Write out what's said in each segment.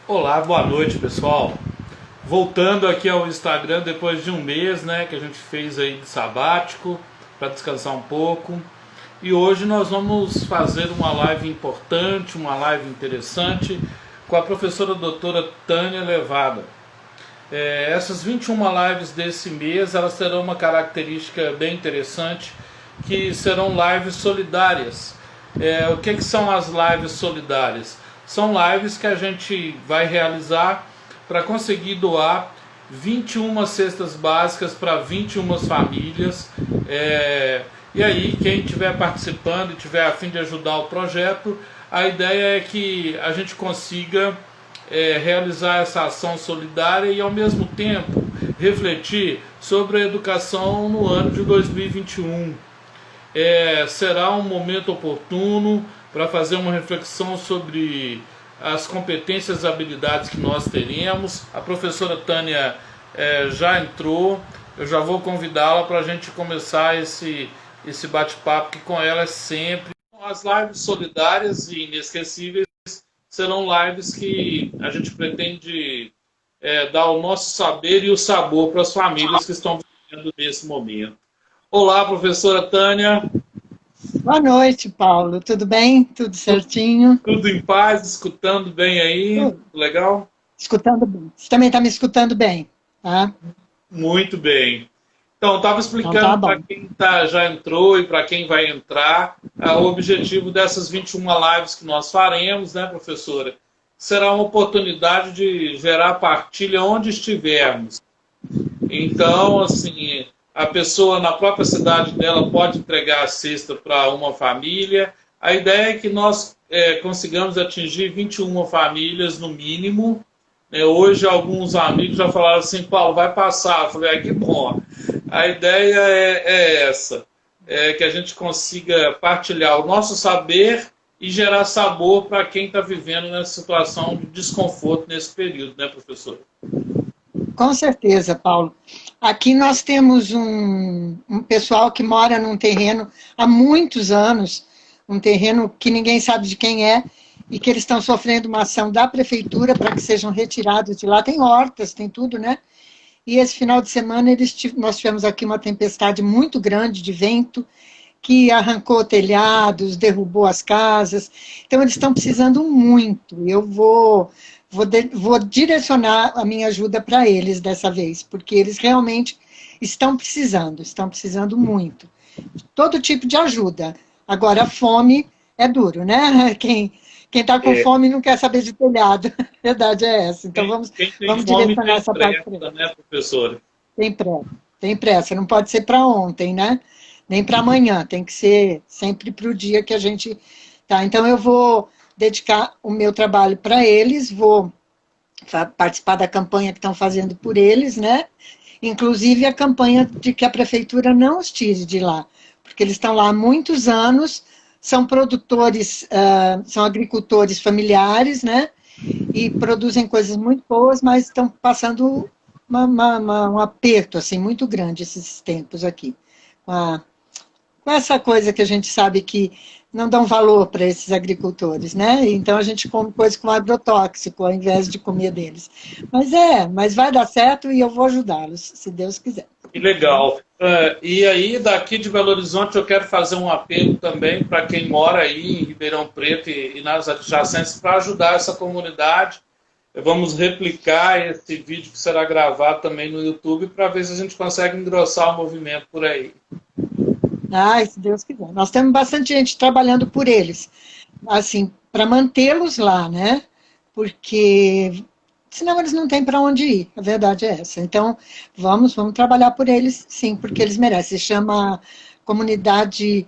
Olá, boa noite, pessoal. Voltando aqui ao Instagram depois de um mês, né, que a gente fez aí de sabático para descansar um pouco. E hoje nós vamos fazer uma live importante, uma live interessante com a professora doutora Tânia Levada. Essas 21 lives desse mês, elas terão uma característica bem interessante, que serão lives solidárias. O que são as lives solidárias? São lives que a gente vai realizar para conseguir doar 21 cestas básicas para 21 famílias. E aí, quem estiver participando e tiver a fim de ajudar o projeto, a ideia é que a gente consiga realizar essa ação solidária e, ao mesmo tempo, refletir sobre a educação no ano de 2021. Será um momento oportuno para fazer uma reflexão sobre as competências e habilidades que nós teremos. A professora Tânia já entrou, eu já vou convidá-la para a gente começar esse bate-papo, que com ela é sempre. As lives solidárias e inesquecíveis serão lives que a gente pretende dar o nosso saber e o sabor para as famílias que estão vivendo nesse momento. Olá, professora Tânia. Boa noite, Paulo. Tudo bem? Tudo certinho? Tudo em paz, escutando bem aí? Tudo. Legal? Escutando bem. Você também está me escutando bem, tá? Muito bem. Então, estava Então tá explicando para bom. quem já entrou e para quem vai entrar o objetivo dessas 21 lives que nós faremos, né, professora? Será uma oportunidade de gerar partilha onde estivermos. Então, assim, a pessoa na própria cidade dela pode entregar a cesta para uma família. A ideia é que nós consigamos atingir 21 famílias no mínimo. Hoje, alguns amigos já falaram assim: Paulo, vai passar. Eu falei: que bom. A ideia é essa, que a gente consiga partilhar o nosso saber e gerar sabor para quem está vivendo nessa situação de desconforto nesse período, né, professor? Com certeza, Paulo. Aqui nós temos um pessoal que mora num terreno há muitos anos, um terreno que ninguém sabe de quem é, e que eles estão sofrendo uma ação da prefeitura para que sejam retirados de lá. Tem hortas, tem tudo, né? E esse final de semana nós tivemos aqui uma tempestade muito grande de vento, que arrancou telhados, derrubou as casas. Então, eles estão precisando muito. Eu vou direcionar a minha ajuda para eles dessa vez, porque eles realmente estão precisando muito. Todo tipo de ajuda. Agora, a fome é duro, né? Quem está com fome não quer saber de telhado. A verdade é essa. Então, Quem tem vamos fome direcionar tem essa parte para pressa, eles. né, professora? Tem pressa. Não pode ser para ontem, né? Nem para amanhã. Tem que ser sempre para o dia que a gente tá. Então, eu vou dedicar o meu trabalho para eles, vou participar da campanha que estão fazendo por eles, né? Inclusive a campanha de que a prefeitura não os tire de lá, porque eles estão lá há muitos anos, são produtores, são agricultores familiares, né? E produzem coisas muito boas, mas estão passando um aperto assim muito grande esses tempos aqui, com essa coisa que a gente sabe que não dão valor para esses agricultores, né? Então a gente come coisa com agrotóxico ao invés de comer deles. Mas vai dar certo e eu vou ajudá-los, se Deus quiser. Que legal. E aí, daqui de Belo Horizonte, eu quero fazer um apelo também para quem mora aí em Ribeirão Preto e nas adjacências para ajudar essa comunidade. Vamos replicar esse vídeo que será gravado também no YouTube para ver se a gente consegue engrossar o movimento por aí. Ai, se Deus quiser. Nós temos bastante gente trabalhando por eles, assim, para mantê-los lá, né? Porque senão eles não têm para onde ir, a verdade é essa. Então, vamos trabalhar por eles, sim, porque eles merecem. Se chama comunidade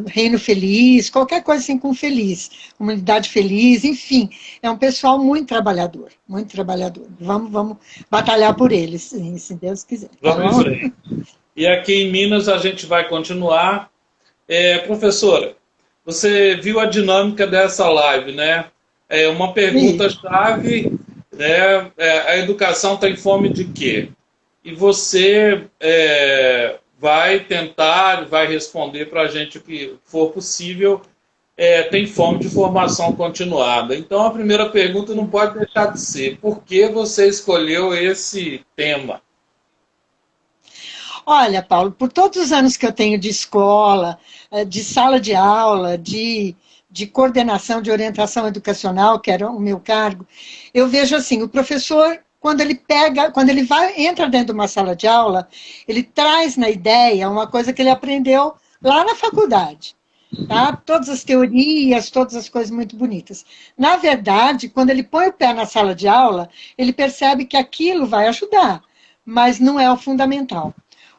Reino Feliz, qualquer coisa assim com feliz, comunidade feliz, enfim, é um pessoal muito trabalhador, muito trabalhador. Vamos batalhar por eles, sim, se Deus quiser. Tá Vamos bom? em frente. E aqui em Minas a gente vai continuar. Professora, você viu a dinâmica dessa live, né? Uma pergunta-chave, né? A educação tem fome de quê? E você vai tentar, vai responder para a gente o que for possível, tem fome de formação continuada. Então, a primeira pergunta não pode deixar de ser: por que você escolheu esse tema? Olha, Paulo, por todos os anos que eu tenho de escola, de sala de aula, de coordenação de orientação educacional, que era o meu cargo, eu vejo assim, o professor, quando ele entra dentro de uma sala de aula, ele traz na ideia uma coisa que ele aprendeu lá na faculdade. Tá? Todas as teorias, todas as coisas muito bonitas. Na verdade, quando ele põe o pé na sala de aula, ele percebe que aquilo vai ajudar, mas não é o fundamental.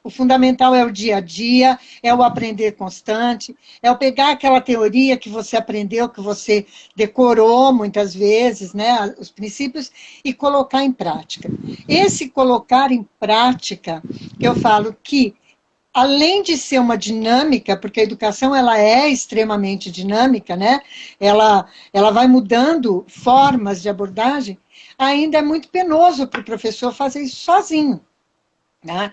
O fundamental é o dia a dia, é o aprender constante, é o pegar aquela teoria que você aprendeu, que você decorou muitas vezes, né, os princípios, e colocar em prática. Esse colocar em prática, que eu falo que, além de ser uma dinâmica, porque a educação ela é extremamente dinâmica, né, ela vai mudando formas de abordagem, ainda é muito penoso para o professor fazer isso sozinho. Né?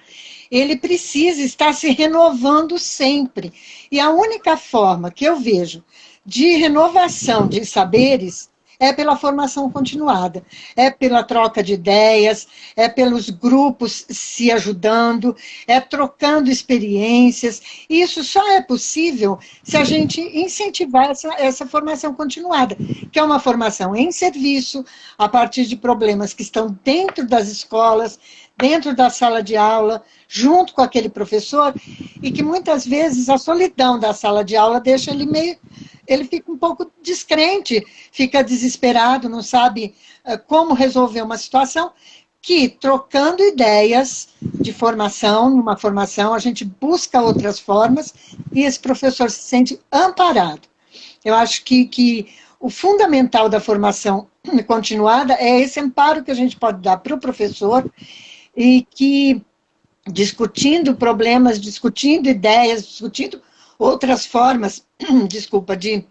Ele precisa estar se renovando sempre. E a única forma que eu vejo de renovação de saberes é pela formação continuada, é pela troca de ideias, é pelos grupos se ajudando, é trocando experiências. Isso só é possível se a gente incentivar essa formação continuada, que é uma formação em serviço, a partir de problemas que estão dentro das escolas, dentro da sala de aula, junto com aquele professor, e que muitas vezes a solidão da sala de aula deixa ele fica um pouco descrente, fica desesperado, não sabe como resolver uma situação, que trocando ideias de formação, numa formação, a gente busca outras formas, e esse professor se sente amparado. Eu acho que o fundamental da formação continuada é esse amparo que a gente pode dar para o professor, e que, discutindo problemas, discutindo ideias, discutindo outras formas, desculpa, de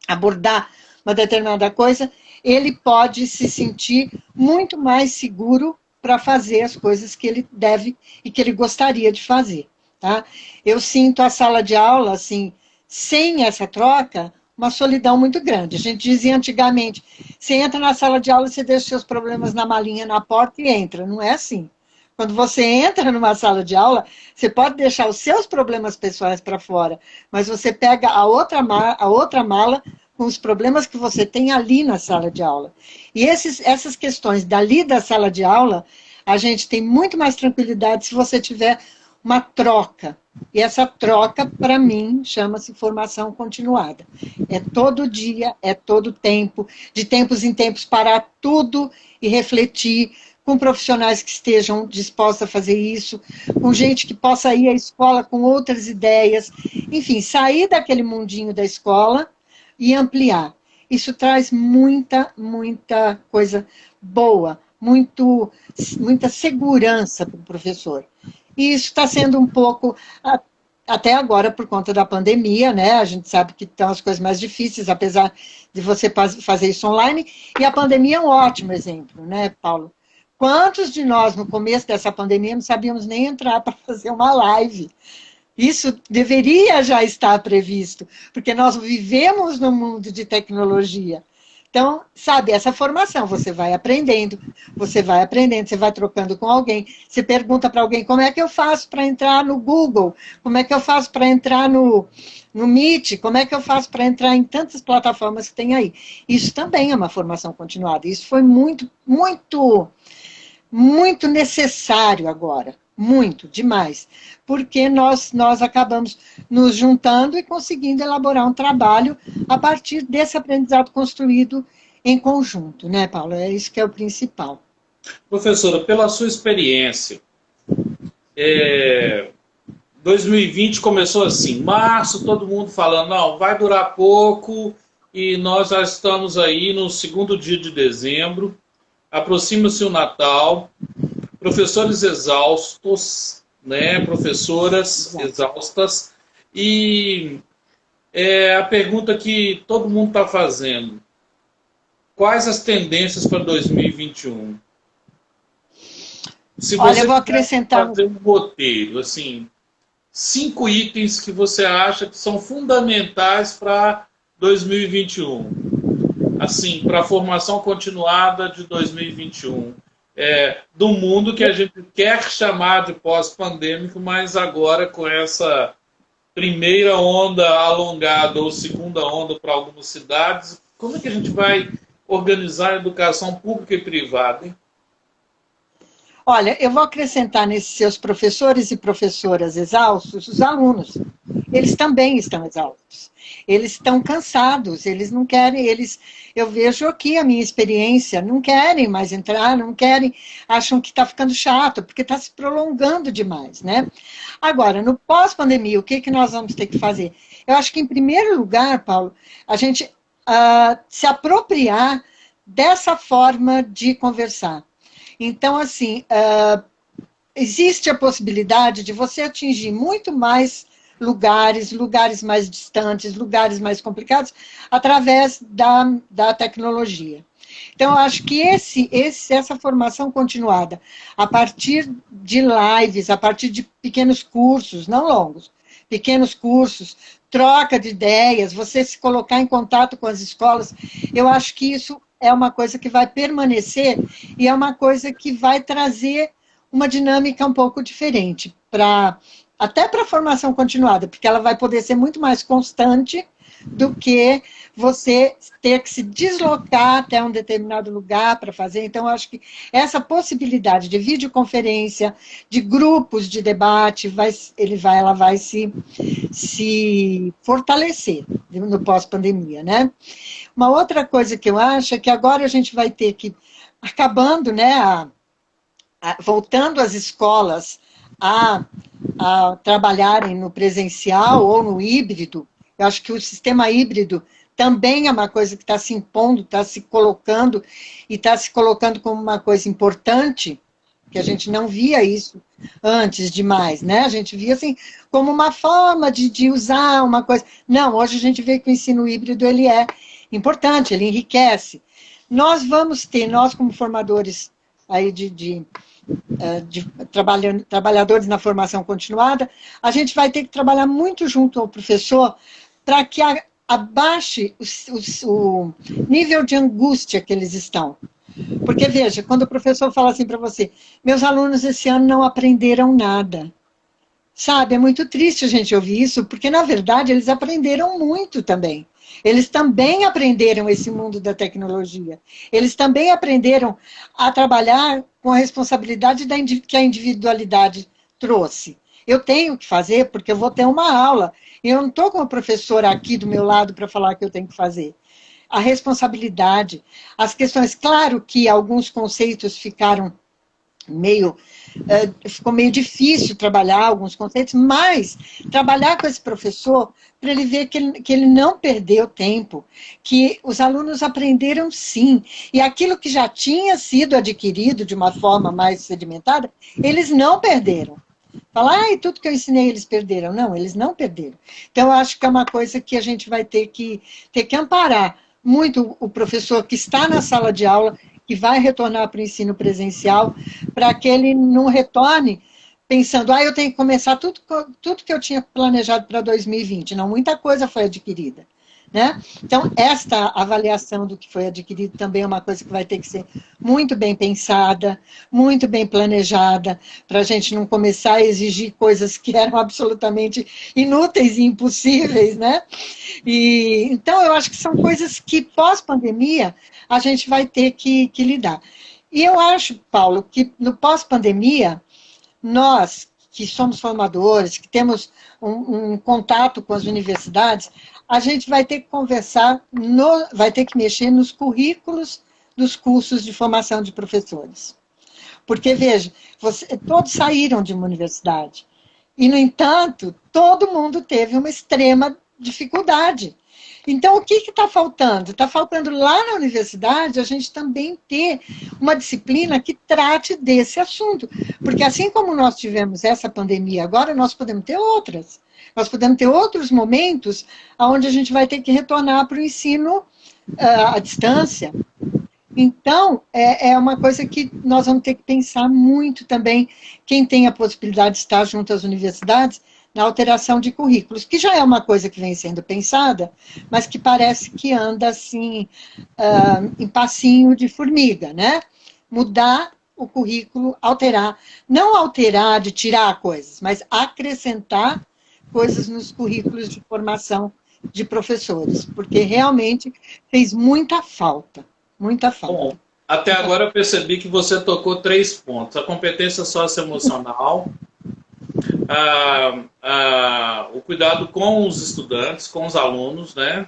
abordar uma determinada coisa, ele pode se sentir muito mais seguro para fazer as coisas que ele deve e que ele gostaria de fazer. Tá? Eu sinto a sala de aula, assim, sem essa troca, uma solidão muito grande. A gente dizia antigamente, você entra na sala de aula, você deixa os seus problemas na malinha na porta e entra. Não é assim. Quando você entra numa sala de aula, você pode deixar os seus problemas pessoais para fora, mas você pega a outra mala com os problemas que você tem ali na sala de aula. E essas questões dali da sala de aula, a gente tem muito mais tranquilidade se você tiver uma troca. E essa troca, para mim, chama-se formação continuada. É todo dia, é todo tempo, de tempos em tempos parar tudo e refletir, com profissionais que estejam dispostos a fazer isso, com gente que possa ir à escola com outras ideias, enfim, sair daquele mundinho da escola e ampliar. Isso traz muita coisa boa, muita segurança para o professor. E isso está sendo um pouco, até agora, por conta da pandemia, né? A gente sabe que estão as coisas mais difíceis, apesar de você fazer isso online, e a pandemia é um ótimo exemplo, né, Paulo? Quantos de nós, no começo dessa pandemia, não sabíamos nem entrar para fazer uma live? Isso deveria já estar previsto, porque nós vivemos num mundo de tecnologia. Então, sabe, essa formação, você vai aprendendo, você vai trocando com alguém, você pergunta para alguém, como é que eu faço para entrar no Google? Como é que eu faço para entrar no Meet? Como é que eu faço para entrar em tantas plataformas que tem aí? Isso também é uma formação continuada. Isso foi muito necessário agora, muito, demais, porque nós acabamos nos juntando e conseguindo elaborar um trabalho a partir desse aprendizado construído em conjunto, né, Paulo? É isso que é o principal. Professora, pela sua experiência, 2020 começou assim, março, todo mundo falando, não, vai durar pouco, e nós já estamos aí no segundo dia de dezembro, aproxima-se o Natal, professores exaustos, né, professoras exaustas, e a pergunta que todo mundo está fazendo, quais as tendências para 2021? Se Olha, você eu vou acrescentar fazer um roteiro, assim, 5 itens que você acha que são fundamentais para 2021, assim, para a formação continuada de 2021, do mundo que a gente quer chamar de pós-pandêmico, mas agora com essa primeira onda alongada ou segunda onda para algumas cidades, como é que a gente vai organizar a educação pública e privada, hein? Olha, eu vou acrescentar nesses seus professores e professoras exaustos, os alunos. Eles também estão exaustos. Eles estão cansados, eles não querem, eu vejo aqui a minha experiência, não querem mais entrar, não querem, acham que está ficando chato, porque está se prolongando demais, né? Agora, no pós-pandemia, o que, que nós vamos ter que fazer? Eu acho que, em primeiro lugar, Paulo, a gente se apropriar dessa forma de conversar. Então, assim, existe a possibilidade de você atingir muito mais lugares mais distantes, lugares mais complicados, através da tecnologia. Então, eu acho que essa formação continuada, a partir de lives, a partir de pequenos cursos, não longos, pequenos cursos, troca de ideias, você se colocar em contato com as escolas, eu acho que isso é uma coisa que vai permanecer e é uma coisa que vai trazer uma dinâmica um pouco diferente, até para a formação continuada, porque ela vai poder ser muito mais constante do que você ter que se deslocar até um determinado lugar para fazer. Então, eu acho que essa possibilidade de videoconferência, de grupos de debate, ela vai se fortalecer no pós-pandemia, né? Uma outra coisa que eu acho é que agora a gente vai ter que, acabando, né, voltando às escolas a trabalharem no presencial ou no híbrido, eu acho que o sistema híbrido também é uma coisa que está se impondo, está se colocando, e está se colocando como uma coisa importante, que a gente não via isso antes demais, né? A gente via assim, como uma forma de usar uma coisa. Não, hoje a gente vê que o ensino híbrido, ele é importante, ele enriquece. Nós vamos ter, nós como formadores aí de trabalhadores na formação continuada, a gente vai ter que trabalhar muito junto ao professor para que abaixe o nível de angústia que eles estão. Porque, veja, quando o professor fala assim para você, meus alunos esse ano não aprenderam nada. Sabe, é muito triste a gente ouvir isso, porque, na verdade, eles aprenderam muito também. Eles também aprenderam esse mundo da tecnologia. Eles também aprenderam a trabalhar com a responsabilidade que a individualidade trouxe. Eu tenho que fazer porque eu vou ter uma aula. E eu não estou com a professora aqui do meu lado para falar que eu tenho que fazer. A responsabilidade, as questões. Claro que alguns conceitos ficou meio difícil trabalhar alguns conceitos, mas trabalhar com esse professor para ele ver que ele não perdeu tempo, que os alunos aprenderam sim, e aquilo que já tinha sido adquirido de uma forma mais sedimentada, eles não perderam. Falar, tudo que eu ensinei eles perderam. Não, eles não perderam. Então, eu acho que é uma coisa que a gente vai ter que amparar muito o professor que está na sala de aula, que vai retornar para o ensino presencial, para que ele não retorne pensando, eu tenho que começar tudo que eu tinha planejado para 2020. Não, muita coisa foi adquirida. Né? Então, esta avaliação do que foi adquirido também é uma coisa que vai ter que ser muito bem pensada, muito bem planejada, para a gente não começar a exigir coisas que eram absolutamente inúteis e impossíveis, né? Então, eu acho que são coisas que, pós-pandemia, a gente vai ter que lidar. E eu acho, Paulo, que no pós-pandemia, nós, que somos formadores, que temos um contato com as universidades, a gente vai ter que conversar, vai ter que mexer nos currículos dos cursos de formação de professores. Porque, veja, todos saíram de uma universidade. E, no entanto, todo mundo teve uma extrema dificuldade. Então, o que está faltando? Está faltando lá na universidade a gente também ter uma disciplina que trate desse assunto. Porque assim como nós tivemos essa pandemia agora, nós podemos ter outras. Nós podemos ter outros momentos onde a gente vai ter que retornar para o ensino à distância. Então, é uma coisa que nós vamos ter que pensar muito também, quem tem a possibilidade de estar junto às universidades, na alteração de currículos, que já é uma coisa que vem sendo pensada, mas que parece que anda assim, em passinho de formiga, né? Mudar o currículo, alterar, não alterar de tirar coisas, mas acrescentar coisas nos currículos de formação de professores, porque realmente fez muita falta, muita falta. Bom, até agora eu percebi que você tocou 3 pontos: a competência socioemocional, o cuidado com os estudantes, com os alunos, né?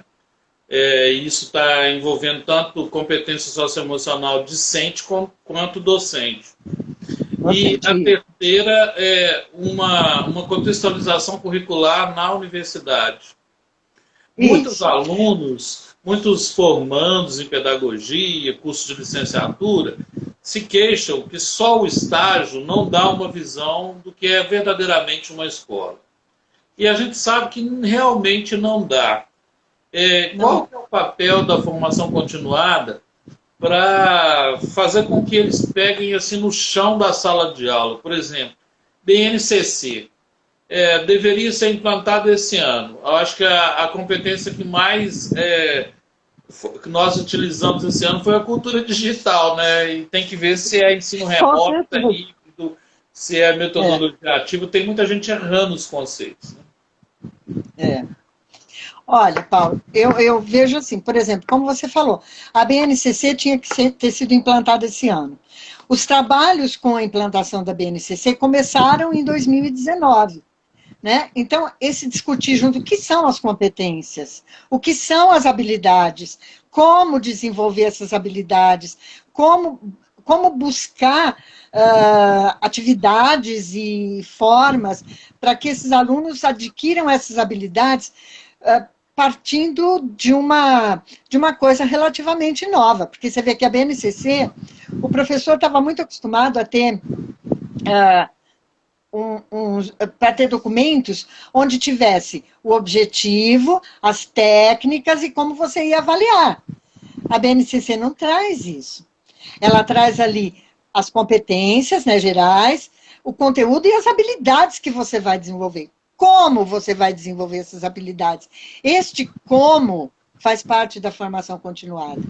Isso está envolvendo tanto competência socioemocional discente quanto docente. E a terceira é uma contextualização curricular na universidade. Muitos alunos, muitos formandos em pedagogia, curso de licenciatura, se queixam que só o estágio não dá uma visão do que é verdadeiramente uma escola. E a gente sabe que realmente não dá. Qual é o papel da formação continuada para fazer com que eles peguem assim no chão da sala de aula? Por exemplo, BNCC. Deveria ser implantado esse ano. Eu acho que a competência que mais que nós utilizamos esse ano foi a cultura digital, né? E tem que ver se é ensino remoto, se é híbrido, se é metodologia ativa. Tem muita gente errando os conceitos. Né? Olha, Paulo, eu vejo assim, por exemplo, como você falou, a BNCC tinha que ter sido implantada esse ano. Os trabalhos com a implantação da BNCC começaram em 2019. Né? Então, esse discutir junto o que são as competências, o que são as habilidades, como desenvolver essas habilidades, como buscar atividades e formas para que esses alunos adquiram essas habilidades partindo de uma coisa relativamente nova, porque você vê que a BNCC, o professor estava muito acostumado a ter... para ter documentos onde tivesse o objetivo, as técnicas e como você ia avaliar. A BNCC não traz isso. Ela traz ali as competências, né, gerais, o conteúdo e as habilidades que você vai desenvolver. Como você vai desenvolver essas habilidades? Este como faz parte da formação continuada.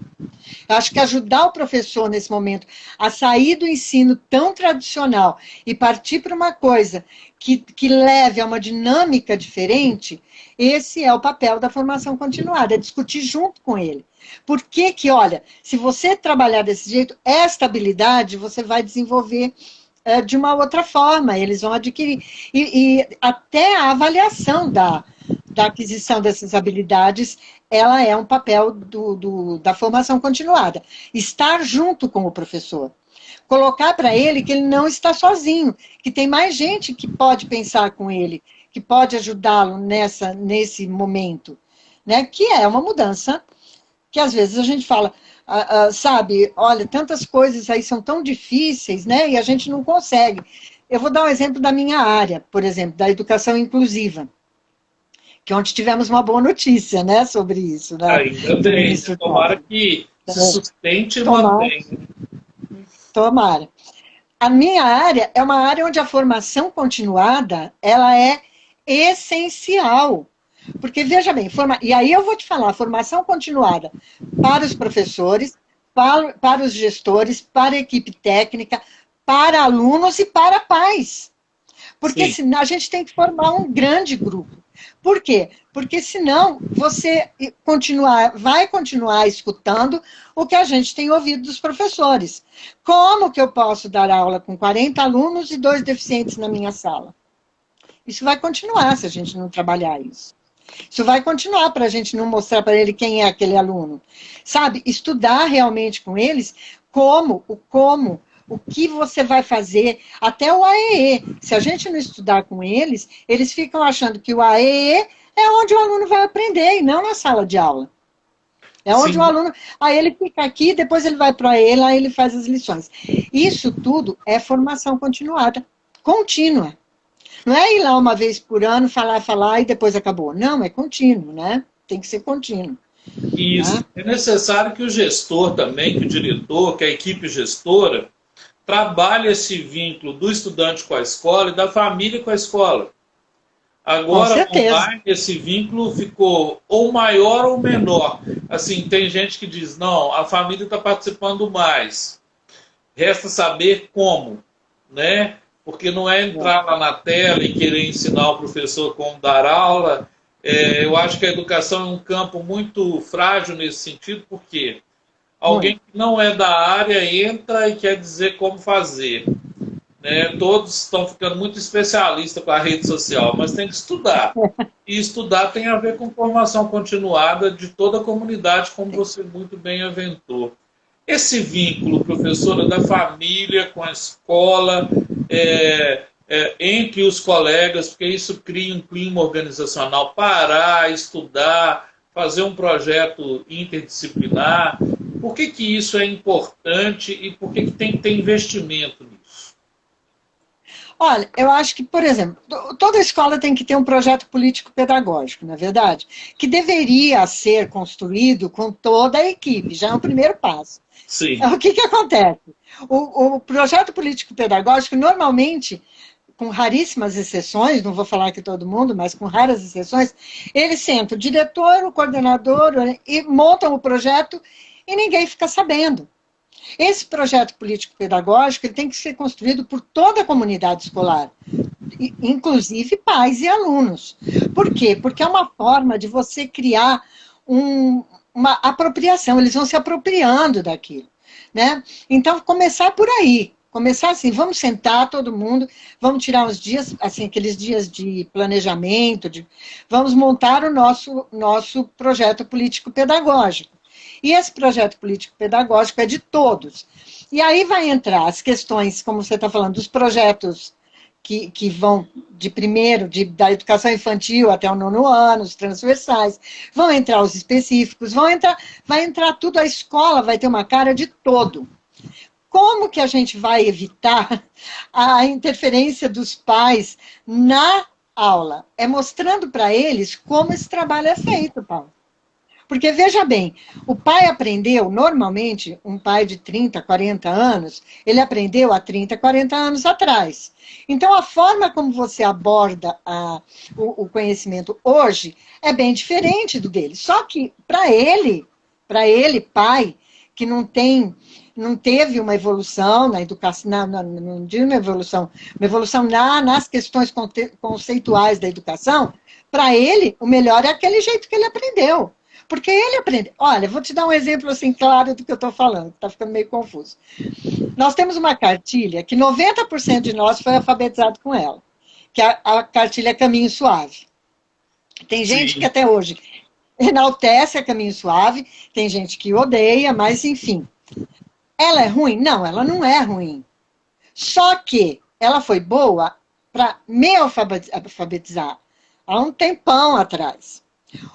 Eu acho que ajudar o professor nesse momento a sair do ensino tão tradicional e partir para uma coisa que leve a uma dinâmica diferente, esse é o papel da formação continuada, é discutir junto com ele. Por que que, olha, se você trabalhar desse jeito, esta habilidade você vai desenvolver de uma outra forma, eles vão adquirir. E até a avaliação da aquisição dessas habilidades, ela é um papel da formação continuada. Estar junto com o professor. Colocar para ele que ele não está sozinho, que tem mais gente que pode pensar com ele, que pode ajudá-lo nesse momento, né? Que é uma mudança que às vezes a gente fala, sabe, olha, tantas coisas aí são tão difíceis, né? E a gente não consegue. Eu vou dar um exemplo da minha área, por exemplo, da educação inclusiva, que ontem tivemos uma boa notícia, né, sobre isso. Né? Ainda bem, tomara que se sustente e mantenha. Tomara. A minha área é uma área onde a formação continuada, ela é essencial. Porque, veja bem, e aí eu vou te falar, formação continuada para os professores, para os gestores, para a equipe técnica, para alunos e para pais. Porque senão a gente tem que formar um grande grupo. Por quê? Porque senão você vai continuar escutando o que a gente tem ouvido dos professores. Como que eu posso dar aula com 40 alunos e 2 deficientes na minha sala? Isso vai continuar se a gente não trabalhar isso. Isso vai continuar para a gente não mostrar para ele quem é aquele aluno. Sabe, estudar realmente com eles o que você vai fazer, até o AEE. Se a gente não estudar com eles, eles ficam achando que o AEE é onde o aluno vai aprender, e não na sala de aula. É onde o aluno... Aí ele fica aqui, depois ele vai para o AEE, lá ele faz as lições. Isso tudo é formação continuada, contínua. Não é ir lá uma vez por ano, falar e depois acabou. Não, é contínuo, né? Tem que ser contínuo. Isso. Né? É necessário que o gestor também, que o diretor, que a equipe gestora, trabalhe esse vínculo do estudante com a escola e da família com a escola. Com Agora, certeza. online, esse vínculo ficou ou maior ou menor. Assim, tem gente que diz, não, a família está participando mais. Resta saber como, né? Porque não é entrar lá na tela e querer ensinar o professor como dar aula. Eu acho que a educação é um campo muito frágil nesse sentido, porque alguém Muito. que não é da área entra e quer dizer como fazer. Né? Todos estão ficando muito especialistas com a rede social, mas tem que estudar. E estudar tem a ver com formação continuada de toda a comunidade, como você muito bem aventou. Esse vínculo, professora, da família com a escola, entre os colegas, porque isso cria um clima organizacional, parar, estudar, fazer um projeto interdisciplinar. Por que, que isso é importante e por que, que tem que ter investimento nisso? Olha, eu acho que, por exemplo, toda escola tem que ter um projeto político-pedagógico, na verdade, que deveria ser construído com toda a equipe, já é o primeiro passo. Sim. O que acontece? O projeto político-pedagógico, normalmente, com raríssimas exceções, não vou falar que todo mundo, mas com raras exceções, eles sentam o diretor, o coordenador e montam o projeto e ninguém fica sabendo. Esse projeto político-pedagógico ele tem que ser construído por toda a comunidade escolar, inclusive pais e alunos. Por quê? Porque é uma forma de você criar uma apropriação, eles vão se apropriando daquilo. Né? Então, começar por aí. Começar assim, vamos sentar todo mundo, vamos tirar uns dias, assim, aqueles dias de planejamento, vamos montar o nosso projeto político-pedagógico. E esse projeto político-pedagógico é de todos. E aí vai entrar as questões, como você está falando, dos projetos que vão de primeiro, da educação infantil até o 9º ano, os transversais, vão entrar os específicos, vai entrar tudo, a escola vai ter uma cara de todo. Como que a gente vai evitar a interferência dos pais na aula? É mostrando para eles como esse trabalho é feito, Paulo. Porque, veja bem, o pai aprendeu, normalmente, um pai de 30, 40 anos, ele aprendeu há 30, 40 anos atrás. Então, a forma como você aborda o conhecimento hoje é bem diferente do dele. Só que, para ele, pai, que não teve uma evolução na educação, não digo uma evolução nas questões conceituais da educação, para ele, o melhor é aquele jeito que ele aprendeu. Porque ele aprende. Olha, vou te dar um exemplo assim claro do que eu estou falando, que está ficando meio confuso. Nós temos uma cartilha que 90% de nós foi alfabetizado com ela, que é a cartilha Caminho Suave. Tem gente que Sim. até hoje enaltece a Caminho Suave, tem gente que odeia, mas enfim. Ela é ruim? Não, ela não é ruim. Só que ela foi boa para me alfabetizar há um tempão atrás.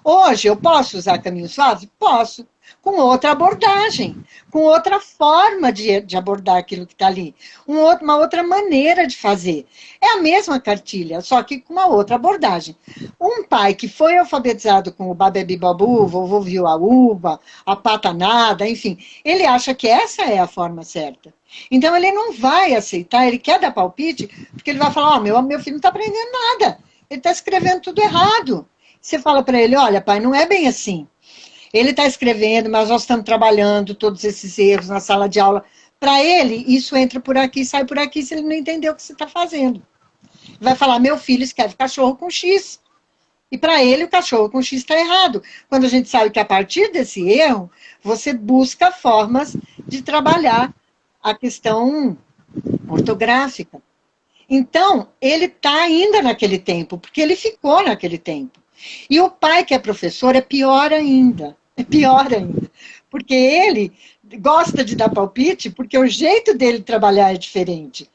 Hoje eu posso usar Caminho Suave? Posso. Com outra abordagem, com outra forma de abordar aquilo que está ali, uma outra maneira de fazer. É a mesma cartilha, só que com uma outra abordagem. Um pai que foi alfabetizado com o Babebi-Babu, vovô viu a uva, a patanada, enfim, ele acha que essa é a forma certa. Então ele não vai aceitar, ele quer dar palpite, porque ele vai falar, meu filho não está aprendendo nada, ele está escrevendo tudo errado. Você fala para ele, olha, pai, não é bem assim. Ele está escrevendo, mas nós estamos trabalhando todos esses erros na sala de aula. Para ele, isso entra por aqui, sai por aqui, se ele não entendeu o que você está fazendo. Vai falar, meu filho escreve cachorro com X. E para ele, o cachorro com X está errado. Quando a gente sabe que a partir desse erro, você busca formas de trabalhar a questão ortográfica. Então, ele está ainda naquele tempo, porque ele ficou naquele tempo. E o pai que é professor é pior ainda. É pior ainda. Porque ele gosta de dar palpite, porque o jeito dele trabalhar é diferente.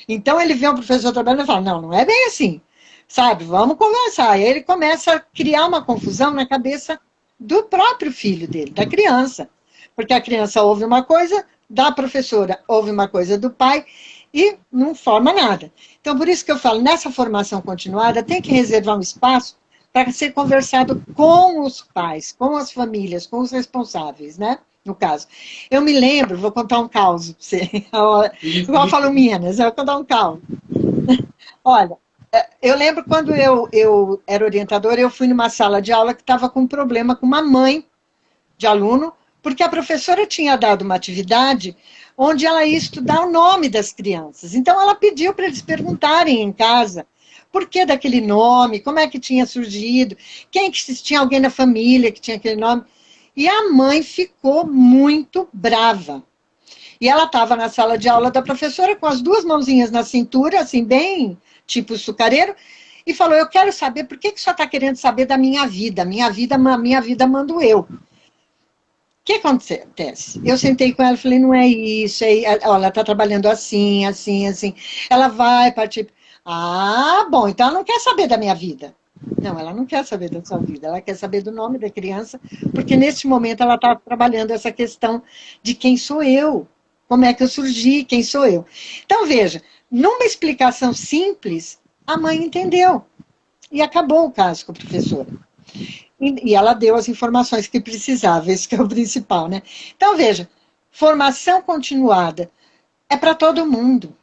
Então ele vê um professor trabalhando e fala, não é bem assim. Sabe, vamos conversar. E aí ele começa a criar uma confusão na cabeça do próprio filho dele, da criança. Porque a criança ouve uma coisa da professora, ouve uma coisa do pai e não forma nada. Então, por isso que eu falo, nessa formação continuada, tem que reservar um espaço para ser conversado com os pais, com as famílias, com os responsáveis, né? No caso. Eu me lembro, vou contar um caos para você, igual eu falo Minas, eu vou contar um caos. Olha, Eu lembro quando eu era orientadora, eu fui numa sala de aula que estava com um problema com uma mãe de aluno, porque a professora tinha dado uma atividade onde ela ia estudar o nome das crianças. Então, ela pediu para eles perguntarem em casa por que daquele nome, como é que tinha surgido, quem que se tinha alguém na família que tinha aquele nome. E a mãe ficou muito brava. E ela estava na sala de aula da professora com as duas mãozinhas na cintura, assim, bem tipo sucareiro, e falou, eu quero saber por que que só está querendo saber da minha vida. Minha vida mando eu. O que acontece? Eu sentei com ela e falei, não é isso, ela está trabalhando assim, assim, assim. Ela vai partir. Ah, bom, então ela não quer saber da minha vida. Não, ela não quer saber da sua vida, ela quer saber do nome da criança, porque neste momento ela está trabalhando essa questão de quem sou eu, como é que eu surgi, quem sou eu. Então, veja, numa explicação simples, a mãe entendeu. E acabou o caso com a professora. E ela deu as informações que precisava, esse que é o principal, né? Então, veja, formação continuada é para todo mundo,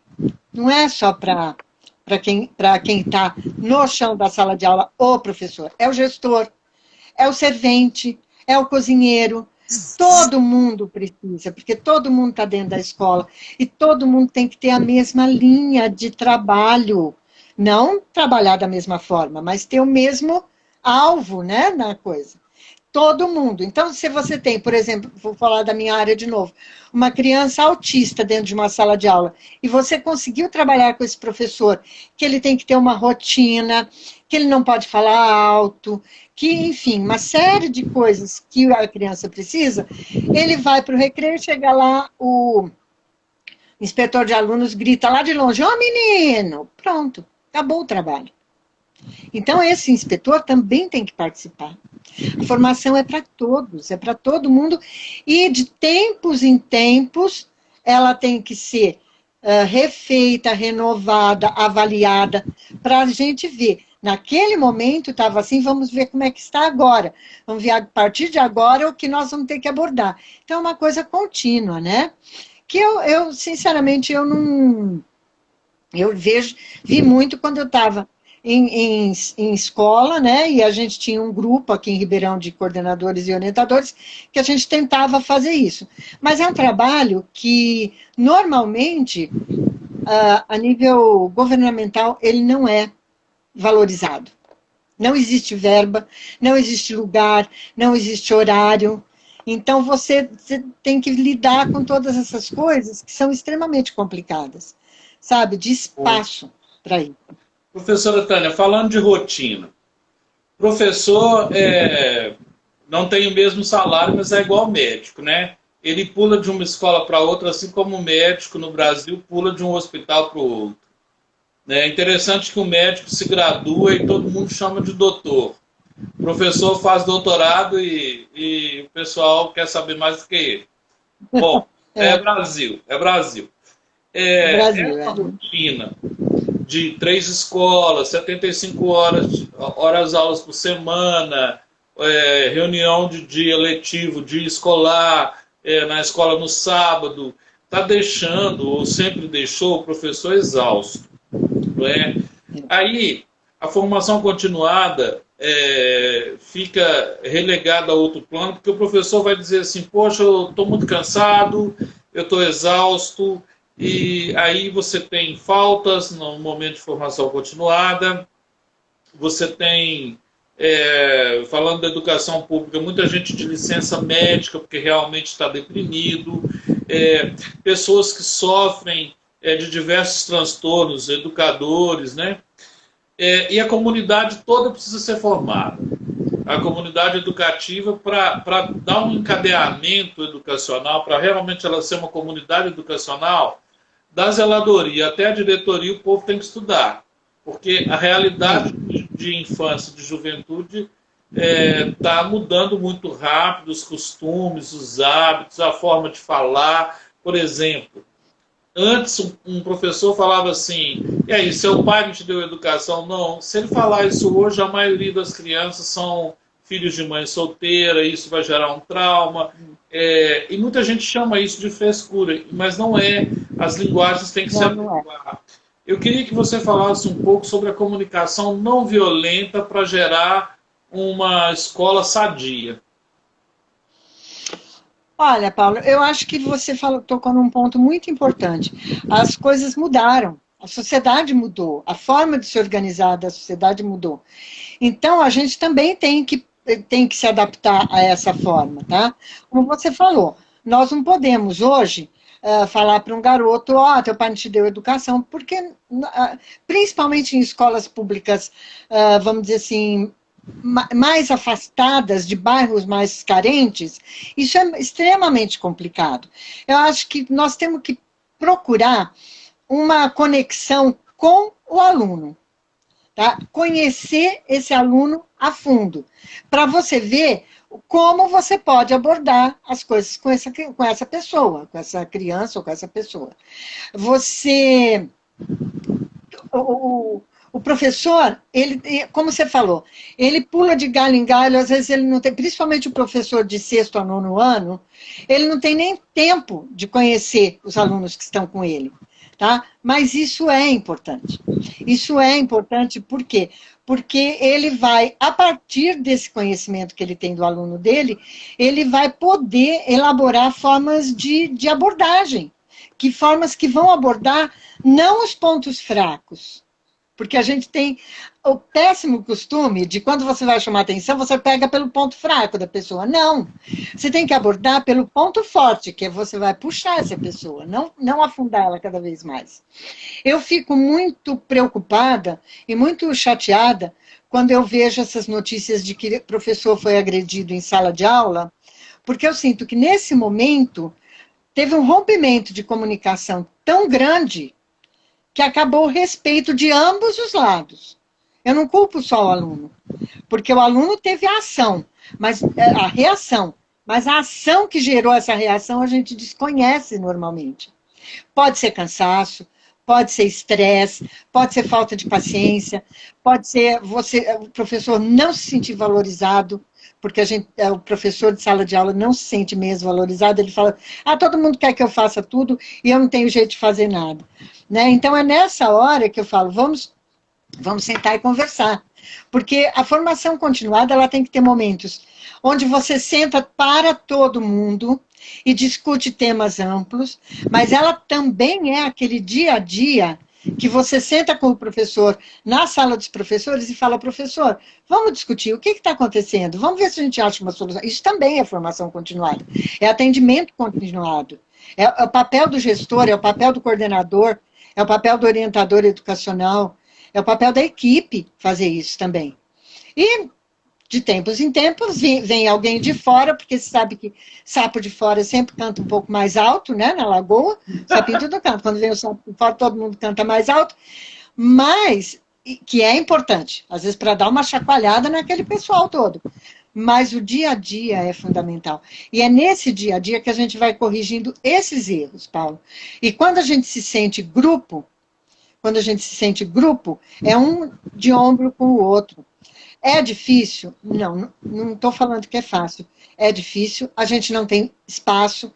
não é só para quem está no chão da sala de aula, o professor, é o gestor, é o servente, é o cozinheiro, todo mundo precisa, porque todo mundo está dentro da escola, e todo mundo tem que ter a mesma linha de trabalho, não trabalhar da mesma forma, mas ter o mesmo alvo, né, na coisa. Todo mundo. Então, se você tem, por exemplo, vou falar da minha área de novo, uma criança autista dentro de uma sala de aula, e você conseguiu trabalhar com esse professor, que ele tem que ter uma rotina, que ele não pode falar alto, que, enfim, uma série de coisas que a criança precisa, ele vai para o recreio, chega lá, o inspetor de alunos grita lá de longe, ô menino, pronto, acabou o trabalho. Então, esse inspetor também tem que participar. A formação é para todos, é para todo mundo, e de tempos em tempos, ela tem que ser refeita, renovada, avaliada, para a gente ver. Naquele momento estava assim, vamos ver como é que está agora. Vamos ver a partir de agora o que nós vamos ter que abordar. Então, é uma coisa contínua, né? Que eu sinceramente, eu não... Eu vi muito quando eu estava em escola, né? E a gente tinha um grupo aqui em Ribeirão de coordenadores e orientadores que a gente tentava fazer isso. Mas é um trabalho que, normalmente, a nível governamental, ele não é valorizado. Não existe verba, não existe lugar, não existe horário. Então, você tem que lidar com todas essas coisas que são extremamente complicadas, sabe? De espaço para ir. Professora Tânia, falando de rotina, professor não tem o mesmo salário, mas é igual médico, né? Ele pula de uma escola para outra, assim como o médico no Brasil pula de um hospital para o outro. É interessante que o médico se gradua e todo mundo chama de doutor. O professor faz doutorado e o pessoal quer saber mais do que ele. Bom, é Brasil, é Brasil. Essa rotina de 3 escolas, 75 horas aulas por semana, reunião de dia letivo, dia escolar, na escola no sábado, está deixando, ou sempre deixou, o professor exausto. Não é? Aí, a formação continuada fica relegada a outro plano, porque o professor vai dizer assim, poxa, eu estou muito cansado, eu estou exausto, e aí você tem faltas no momento de formação continuada, você tem, falando da educação pública, muita gente de licença médica, porque realmente está deprimido, pessoas que sofrem de diversos transtornos, educadores, né? E a comunidade toda precisa ser formada. A comunidade educativa para dar um encadeamento educacional, para realmente ela ser uma comunidade educacional, da zeladoria até a diretoria, o povo tem que estudar. Porque a realidade de infância e de juventude está mudando muito rápido, os costumes, os hábitos, a forma de falar. Por exemplo, antes um professor falava assim, e aí, seu pai não te deu educação? Não. Se ele falar isso hoje, a maioria das crianças são filhos de mãe solteira, isso vai gerar um trauma. E muita gente chama isso de frescura, mas não é. As linguagens têm que se adequar. eu queria que você falasse um pouco sobre a comunicação não violenta para gerar uma escola sadia. Olha, Paulo, eu acho que você tocou num ponto muito importante. As coisas mudaram, a sociedade mudou, a forma de se organizar da sociedade mudou. Então, a gente também tem que se adaptar a essa forma, tá? Como você falou, nós não podemos hoje falar para um garoto, teu pai não te deu educação, porque, principalmente em escolas públicas, vamos dizer assim, mais afastadas, de bairros mais carentes, isso é extremamente complicado. Eu acho que nós temos que procurar uma conexão com o aluno, tá? Conhecer esse aluno a fundo, para você ver como você pode abordar as coisas com essa pessoa, com essa criança ou com essa pessoa. Você o professor, ele, como você falou, ele pula de galho em galho, às vezes ele não tem, principalmente o professor de sexto a nono ano, ele não tem nem tempo de conhecer os alunos que estão com ele, tá? Mas isso é importante. Isso é importante por quê? Porque ele vai, a partir desse conhecimento que ele tem do aluno dele, ele vai poder elaborar formas de abordagem, que formas que vão abordar não os pontos fracos, porque a gente tem o péssimo costume de quando você vai chamar atenção, você pega pelo ponto fraco da pessoa. Não. Você tem que abordar pelo ponto forte, que você vai puxar essa pessoa, não afundar ela cada vez mais. Eu fico muito preocupada e muito chateada quando eu vejo essas notícias de que o professor foi agredido em sala de aula, porque eu sinto que nesse momento teve um rompimento de comunicação tão grande que acabou o respeito de ambos os lados. Eu não culpo só o aluno, porque o aluno teve a ação, mas a reação, mas a ação que gerou essa reação a gente desconhece normalmente. Pode ser cansaço, pode ser estresse, pode ser falta de paciência, pode ser o professor não se sentir valorizado, porque o professor de sala de aula não se sente mesmo valorizado, ele fala, todo mundo quer que eu faça tudo e eu não tenho jeito de fazer nada. Né? Então, é nessa hora que eu falo, vamos sentar e conversar. Porque a formação continuada, ela tem que ter momentos onde você senta para todo mundo e discute temas amplos, mas ela também é aquele dia a dia que você senta com o professor na sala dos professores e fala, professor, vamos discutir o que está acontecendo, vamos ver se a gente acha uma solução. Isso também é formação continuada, é atendimento continuado, é o papel do gestor, é o papel do coordenador, é o papel do orientador educacional, é o papel da equipe fazer isso também. E, de tempos em tempos, vem alguém de fora, porque você sabe que sapo de fora sempre canta um pouco mais alto, né, na lagoa, sapinho tudo canta. Quando vem o sapo de fora, todo mundo canta mais alto, mas, que é importante, às vezes para dar uma chacoalhada naquele pessoal todo. Mas o dia a dia é fundamental. E é nesse dia a dia que a gente vai corrigindo esses erros, Paulo. E quando a gente se sente grupo, é um de ombro com o outro. É difícil? Não estou falando que é fácil. É difícil, a gente não tem espaço,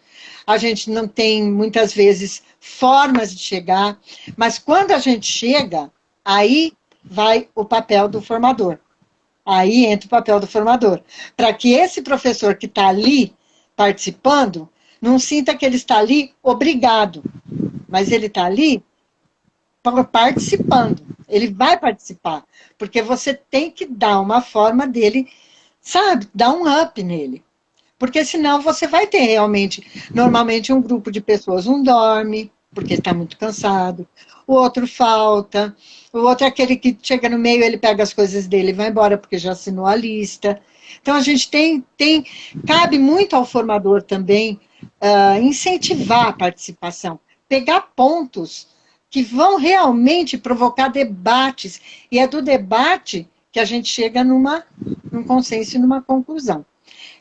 a gente não tem, muitas vezes, formas de chegar, mas quando a gente chega, aí vai o papel do formador. Aí entra o papel do formador, para que esse professor que está ali participando não sinta que ele está ali obrigado, mas ele está ali participando, ele vai participar, porque você tem que dar uma forma dele, sabe, dar um up nele, porque senão você vai ter realmente, normalmente um grupo de pessoas, um dorme, porque está muito cansado, o outro falta, o outro é aquele que chega no meio, ele pega as coisas dele e vai embora porque já assinou a lista. Então, a gente cabe muito ao formador também incentivar a participação, pegar pontos que vão realmente provocar debates, e é do debate que a gente chega num consenso e numa conclusão.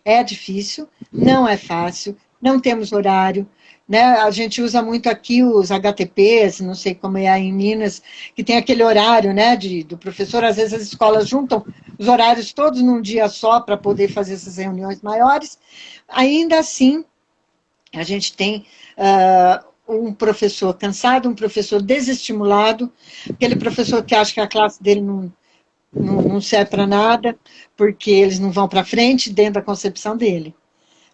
É difícil, não é fácil, não temos horário, né? A gente usa muito aqui os HTPs, não sei como é aí em Minas, que tem aquele horário, né, do professor, às vezes as escolas juntam os horários todos num dia só para poder fazer essas reuniões maiores. Ainda assim, a gente tem um professor cansado, um professor desestimulado, aquele professor que acha que a classe dele não serve para nada, porque eles não vão para frente dentro da concepção dele.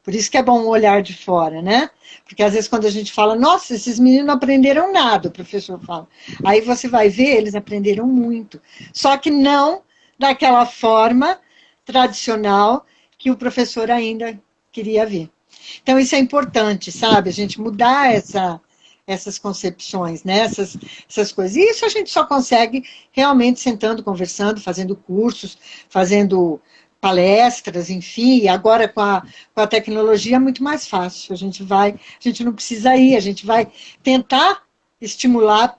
Por isso que é bom um olhar de fora, né? Porque às vezes quando a gente fala, nossa, esses meninos não aprenderam nada, o professor fala. Aí você vai ver, eles aprenderam muito. Só que não daquela forma tradicional que o professor ainda queria ver. Então isso é importante, sabe? A gente mudar essas concepções, né? essas coisas. E isso a gente só consegue realmente sentando, conversando, fazendo cursos, fazendo palestras, enfim, e agora com a tecnologia é muito mais fácil. A gente não precisa ir, a gente vai tentar estimular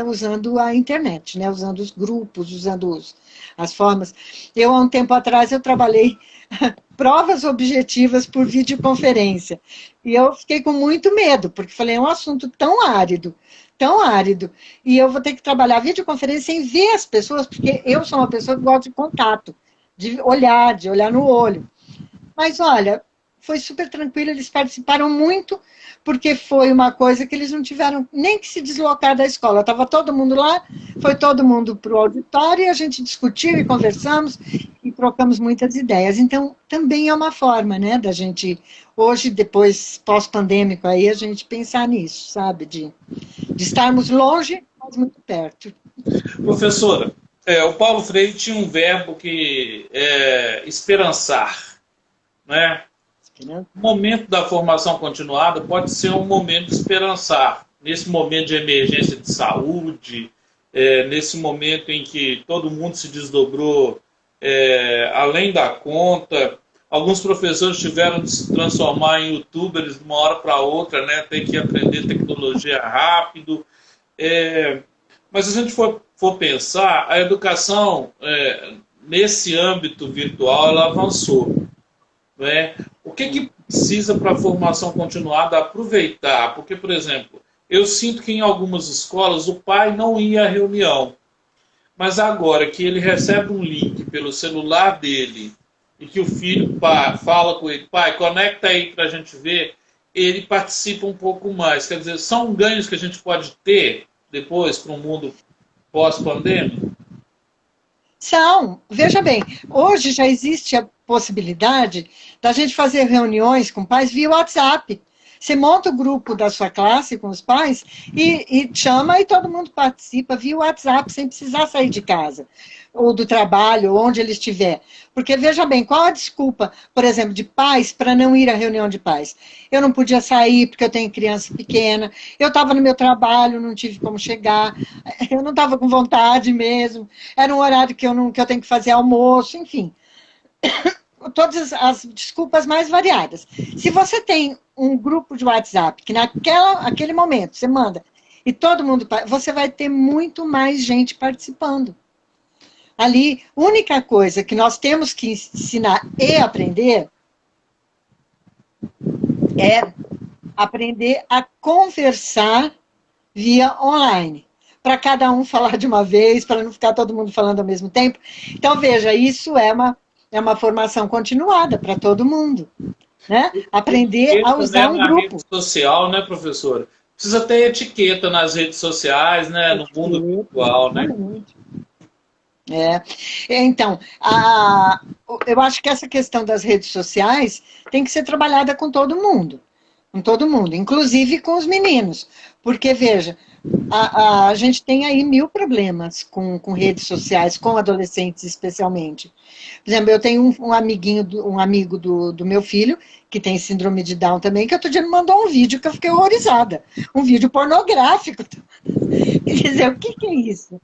usando a internet, né? Usando os grupos, usando as formas. Há um tempo atrás, eu trabalhei provas objetivas por videoconferência. E eu fiquei com muito medo, porque falei, é um assunto tão árido, e eu vou ter que trabalhar videoconferência sem ver as pessoas, porque eu sou uma pessoa que gosta de contato, de olhar no olho. Mas, olha, foi super tranquilo, eles participaram muito, porque foi uma coisa que eles não tiveram nem que se deslocar da escola. Estava todo mundo lá, foi todo mundo para o auditório, e a gente discutiu e conversamos, e trocamos muitas ideias. Então, também é uma forma, né, da gente, hoje, depois, pós-pandêmico, aí, a gente pensar nisso, sabe, de estarmos longe, mas muito perto. Professora, o Paulo Freire tinha um verbo que é esperançar, né? O momento da formação continuada pode ser um momento de esperançar. Nesse momento de emergência de saúde, nesse momento em que todo mundo se desdobrou além da conta, alguns professores tiveram de se transformar em youtubers de uma hora para outra, né? Tem que aprender tecnologia rápido. Mas se a gente for pensar, a educação, nesse âmbito virtual, ela avançou. Né? O que precisa para a formação continuada aproveitar? Porque, por exemplo, eu sinto que em algumas escolas o pai não ia à reunião, mas agora que ele recebe um link pelo celular dele e que o filho fala com ele, pai, conecta aí para a gente ver, ele participa um pouco mais. Quer dizer, são ganhos que a gente pode ter depois para um mundo pós-pandêmico? Veja bem, hoje já existe a possibilidade da gente fazer reuniões com pais via WhatsApp. Você monta o grupo da sua classe com os pais e chama e todo mundo participa via WhatsApp, sem precisar sair de casa, ou do trabalho, ou onde ele estiver. Porque, veja bem, qual a desculpa, por exemplo, de pais para não ir à reunião de pais? Eu não podia sair porque eu tenho criança pequena, eu estava no meu trabalho, não tive como chegar, eu não estava com vontade mesmo, era um horário que eu tenho que fazer almoço, enfim. Todas as desculpas mais variadas. Se você tem um grupo de WhatsApp que naquele momento você manda e todo mundo, você vai ter muito mais gente participando. Ali, única coisa que nós temos que ensinar e aprender é aprender a conversar via online, para cada um falar de uma vez, para não ficar todo mundo falando ao mesmo tempo. Então, veja, isso é uma formação continuada para todo mundo. Né? Aprender a usar um grupo. Rede social, né, professora? Precisa ter etiqueta nas redes sociais, né, no mundo virtual, né? Então, eu acho que essa questão das redes sociais tem que ser trabalhada com todo mundo, inclusive com os meninos, porque, veja, a gente tem aí 1000 problemas com redes sociais, com adolescentes especialmente. Por exemplo, eu tenho um amigo do meu filho, que tem síndrome de Down também, que outro dia me mandou um vídeo que eu fiquei horrorizada, um vídeo pornográfico. Quer dizer, o que é isso?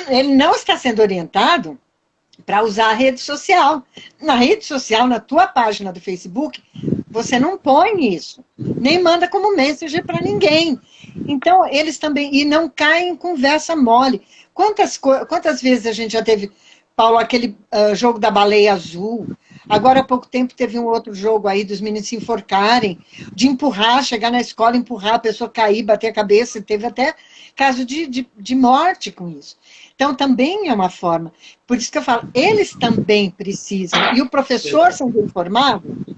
Ele não está sendo orientado para usar a rede social. Na rede social, na tua página do Facebook, você não põe isso, nem manda como message para ninguém. Então, eles também, e não caem em conversa mole. Quantas vezes a gente já teve, Paulo, aquele jogo da baleia azul? Agora, há pouco tempo, teve um outro jogo aí dos meninos se enforcarem, de empurrar, chegar na escola, empurrar, a pessoa cair, bater a cabeça, teve até caso de morte com isso. Então, também é uma forma. Por isso que eu falo, eles também precisam. E o professor sendo informado,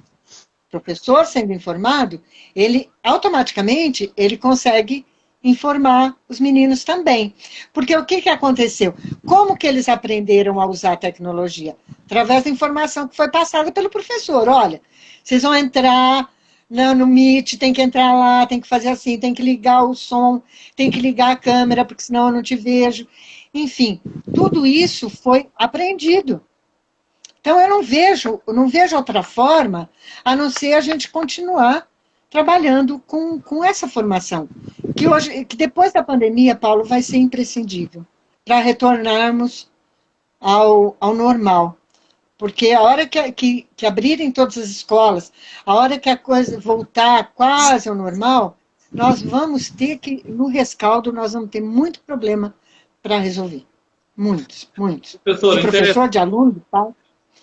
professor sendo informado, ele automaticamente ele consegue informar os meninos também. Porque o que aconteceu? Como que eles aprenderam a usar a tecnologia? Através da informação que foi passada pelo professor. Olha, vocês vão entrar no Meet, tem que entrar lá, tem que fazer assim, tem que ligar o som, tem que ligar a câmera, porque senão eu não te vejo. Enfim, tudo isso foi aprendido. Então, eu não vejo outra forma a não ser a gente continuar trabalhando com essa formação, que depois da pandemia, Paulo, vai ser imprescindível para retornarmos ao normal. Porque a hora que abrirem todas as escolas, a hora que a coisa voltar quase ao normal, nós vamos ter que, no rescaldo, nós vamos ter muito problema para resolver. Muitos, muitos. Professor, de professor, de aluno, de pai.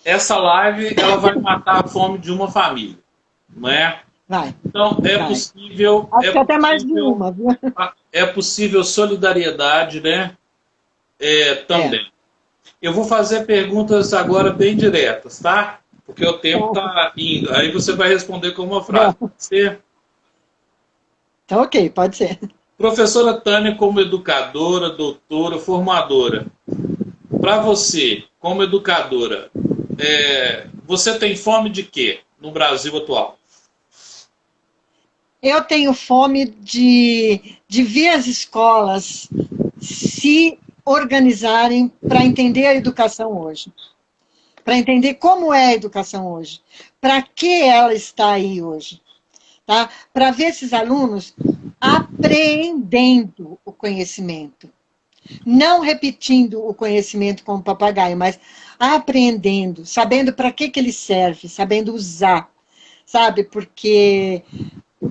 Essa live ela vai matar a fome de uma família, não é? Vai. Então, vai. Possível... Acho que até mais de uma, viu? É possível solidariedade, né? Também. Eu vou fazer perguntas agora bem diretas, tá? Porque o tempo está indo. Aí você vai responder com uma frase. Pode ser? Tá ok, pode ser. Professora Tânia, como educadora, doutora, formadora, para você, como educadora, você tem fome de quê no Brasil atual? Eu tenho fome de ver as escolas se organizarem para entender a educação hoje. Para entender como é a educação hoje. Para que ela está aí hoje. Tá? Para ver esses alunos apreendendo o conhecimento. Não repetindo o conhecimento como papagaio, mas apreendendo, sabendo para que ele serve, sabendo usar. Sabe? Porque